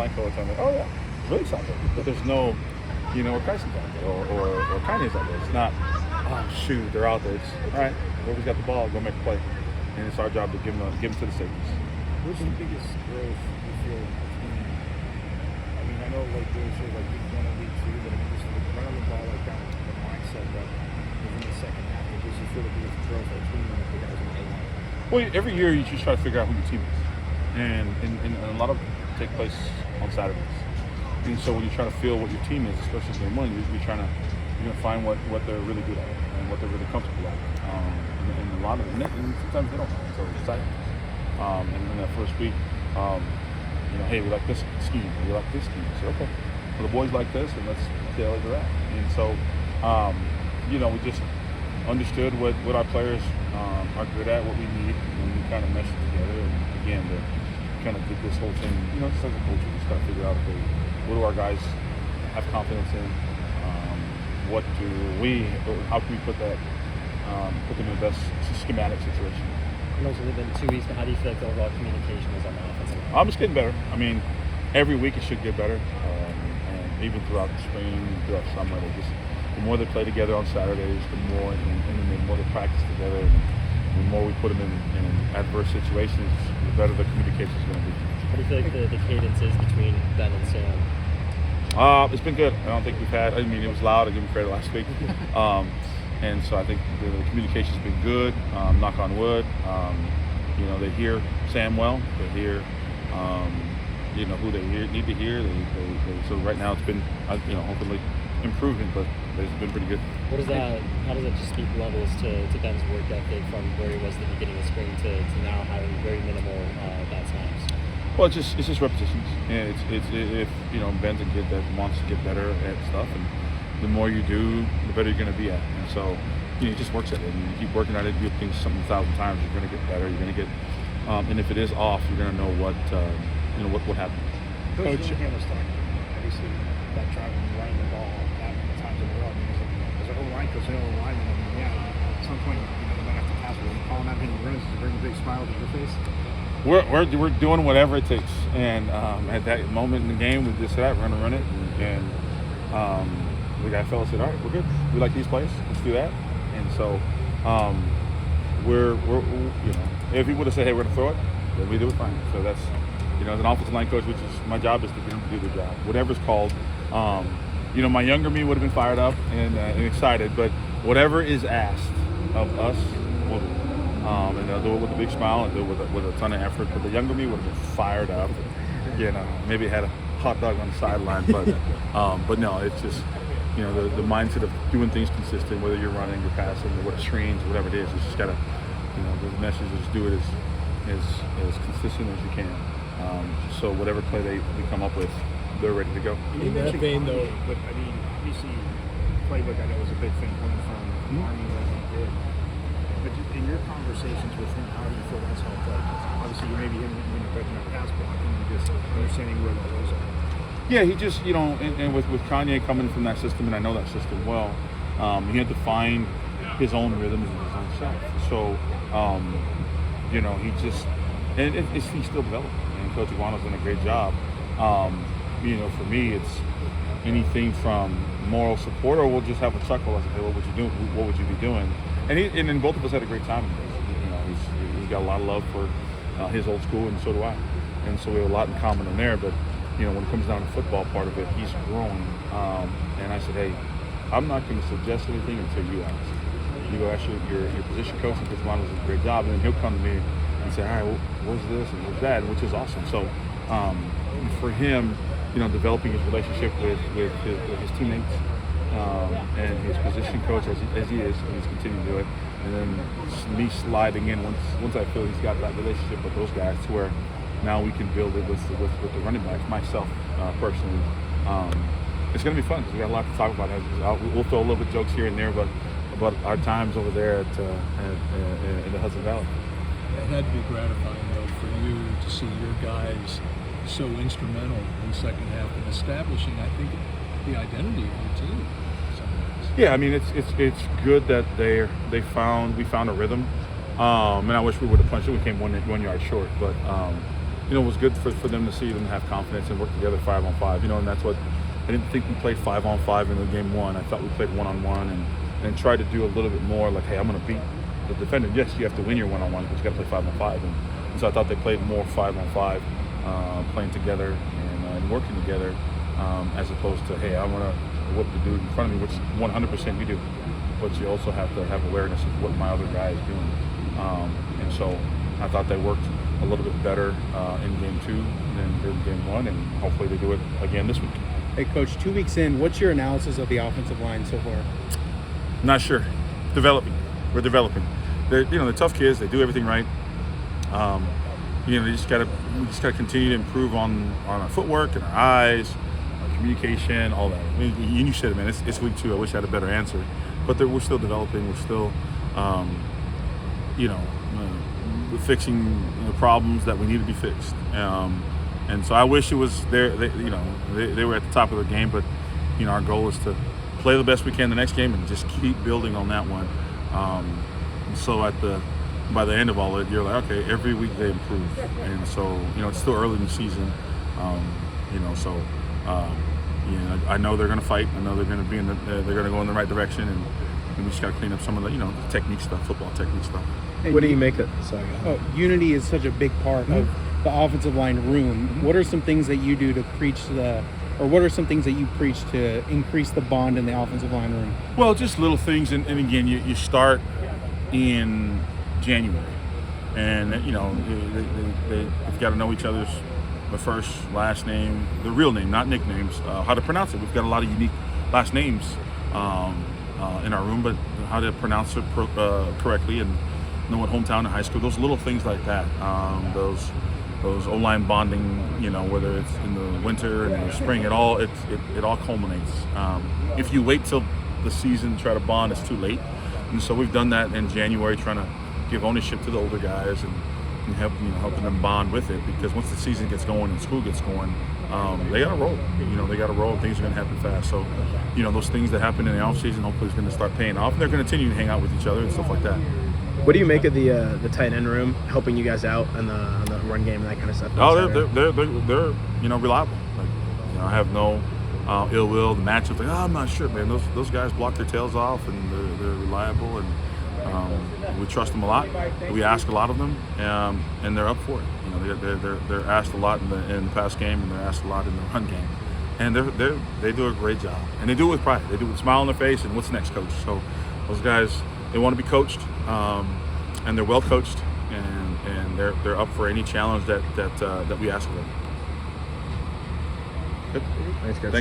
line coach, I'm like, oh yeah, Drake's out there, but there's no, or Carson's out there, or Kanye's out there. It's not, oh shoot, they're out there. It's all right. Whoever's got the ball, go make a play, and it's our job to give them to the safeties. What's the biggest growth you feel? I mean, I know like there's like week 1 and week 2, but I mean, just like running the ball like that, the mindset that in the second half, it gives you feel the biggest growth between the guys in the line. Well, every year you just try to figure out who your team is, and a lot of take place on Saturdays. And so when you try to feel what your team is, especially game 1, you're trying to find what they're really good at and what they're really comfortable at. And a lot of them, and sometimes they don't. So it's exciting. And in that first week, hey, we like this scheme, we like this scheme. So okay, well, the boys like this, and let's see how they're at. And so, we just understood what our players are good at, what we need, and we kind of meshed it together. And again, to kind of get this whole thing, just like a culture, just got to figure out, okay, what do our guys have confidence in? How can we put them in the best schematic situation? I know it's only been 2 weeks, but how do you feel like the overall communication is on the offensive line? I'm just getting better. I mean, every week it should get better. And even throughout the spring, throughout summer, the more they play together on Saturdays, the more they practice together, and the more we put them in adverse situations, the better the communication is going to be. How do you feel like the cadence is between Ben and Sam? It's been good. I don't think we've had. I mean, it was loud. I give him credit last week, and so I think the communication's been good. Knock on wood. They hear Sam well. They hear, who they need to hear. So right now it's been, hopefully improvement, but it's been pretty good. How does that just speak levels to Ben's work ethic from where he was at the beginning of spring to now having very minimal bad snaps? Well, it's just repetitions. And it's if Ben's a kid that wants to get better at stuff, and the more you do, the better you're going to be at. And so he just works at it, and you keep working at it. You do things some 1,000 times, you're going to get better. You're going to get, and if it is off, you're going to know what happened. Coach Shanahan was talking, obviously, about driving and running the ball that many times in a row. I mean, as a whole line coach, an whole lineman, at some point, you might have to pass. But when you call him out hitting runs, does it bring a big smile to your face? We're doing whatever it takes, and at that moment in the game, we just said, "Run it," and the guy fellow said, "All right, we're good. We like these plays. Let's do that." And so we're if he would have said, "Hey, we're gonna throw it," then we do it fine. So that's as an offensive line coach, which is my job, is to get him to do the job, whatever's called. My younger me would have been fired up and excited, but whatever is asked of us, we'll do. And they'll do it with a big smile and do it with a ton of effort. But the younger me would have been fired up. Maybe had a hot dog on the sideline, but no, it's just the mindset of doing things consistent, whether you're running, you're passing, or what screens, whatever it is. It's just gotta, the message is do it as consistent as you can. So whatever play we come up with, they're ready to go. In that vein, though, but I mean, obviously, playbook I know was a big thing coming from Army like he did. But in your conversations with him, how do you feel that's helped? Obviously, you maybe him breaking up pass blocking, and just understanding where the holes are. Yeah, he just and with Kanye coming from that system, and I know that system well, he had to find his own rhythm and his own self. So, he just he's still developing, and Coach Iguano's done a great job. For me, it's anything from moral support, or we'll just have a chuckle. I say, hey, what would you do? What would you be doing? And then both of us had a great time. He's got a lot of love for his old school, and so do I. And so we have a lot in common in there. But when it comes down to football part of it, he's growing. And I said, hey, I'm not going to suggest anything until you ask. You go ask your position coach, and Coach Iguano does a great job, and then he'll come to me and say, all right, well, what's this and what's that, which is awesome. So for him, developing his relationship with his teammates and his position coach as he is, and he's continuing to do it, and then me sliding in once I feel he's got that relationship with those guys to where now we can build it with the running backs, myself personally. It's going to be fun because we got a lot to talk about. We'll throw a little bit of jokes here and there, but about our times over there in the Hudson Valley. It had to be gratifying, though, for you to see your guys so instrumental in the second half in establishing, I think, the identity of the team. Yeah, I mean, it's good that we found a rhythm, and I wish we would have punched it. We came one yard short, but it was good for them to see them have confidence and work together 5-on-5. And that's what I didn't think we played 5-on-5 in the game one. I thought we played 1-on-1 and tried to do a little bit more like, hey, I'm going to beat the defender. Yes, you have to win your 1-on-1, but you got to play 5-on-5. And so I thought they played more 5-on-5, playing together and working together, as opposed to, hey, I want to whip the dude in front of me, which 100% you do. But you also have to have awareness of what my other guy is doing. And so I thought they worked a little bit better in game 2 than in game 1, and hopefully they do it again this week. Hey, Coach, 2 weeks in, what's your analysis of the offensive line so far? Not sure. Developing. We're developing. They're tough kids. They do everything right. We just gotta continue to improve on our footwork and our eyes, our communication, all that. I mean, you said it, man. It's week 2. I wish I had a better answer, but we're still developing. We're still, we're fixing the problems that we need to be fixed. And so I wish it was there. They were at the top of their game, but our goal is to play the best we can the next game and just keep building on that one. So by the end of all it, you're like, okay, every week they improve, and so it's still early in the season. I know they're going to fight. I know they're going to be they're going to go in the right direction, and we just got to clean up some of the the technique stuff, football technique stuff. And What do you make of unity is such a big part of the offensive line room. What are some things that you do to what are some things that you preach to increase the bond in the offensive line room? Well, just little things, and again, you start in January, and they've got to know each other's the first, last name, the real name, not nicknames, how to pronounce it. We've got a lot of unique last names in our room, but how to pronounce it correctly and know what hometown and high school, those little things like that, those O-line bonding, whether it's in the winter and in the spring, it all culminates. If you wait till the season to try to bond, it's too late. And so we've done that in January, trying to give ownership to the older guys and helping them bond with it, because once the season gets going and school gets going, they got to roll. They got to roll. Things are going to happen fast. So, those things that happen in the off season hopefully is going to start paying off, and they're going to continue to hang out with each other and stuff like that. What do you make of the tight end room helping you guys out on the run game and that kind of stuff? Oh, they're reliable. I have no ill will. The matchups, I'm not sure, man. Those guys block their tails off, and they're reliable, and we trust them a lot. We ask a lot of them, and they're up for it. They're asked a lot in the pass game, and they're asked a lot in the run game, and they do a great job, and they do it with pride. They do it with a smile on their face, and what's next, coach? So those guys, they want to be coached, and they're well coached, and they're up for any challenge that we ask of them. Thanks, guys.